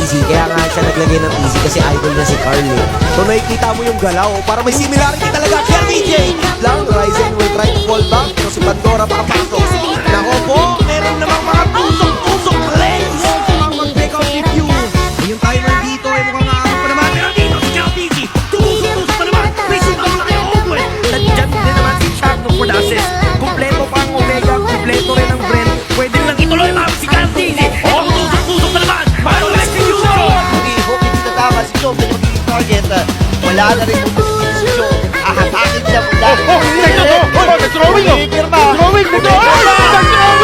easy. Kaya nga siya naglagay ng easy kasi idol niya si Carl eh. So nakikita mo yung galaw. Para may similarity talaga. Kaya DJ lang, Ryzen will try to fall back. Pero si Pandora makapasok. Nako po, meron namang mga tusok-tusok plays. Mag-break out with you. Yung tayo nandito ay mukhang aako pa naman. Pero dito si JLBG, tusok-tusok pa naman. May sumbang na kayo open. Nandiyan din naman si Chagno for the assist. Kompleto pa ang Omega, kompleto rin ang Brent. Pwede lang ituloy mga si JLBG. Oh, tusok-tusok pa naman. Paano na execution? Hope hindi tatama si Joe. Pero magiging target. Wala na rin kung si Joe. Ahatakin siya mula. Nag-throwing! Pirma. Nag-throwing!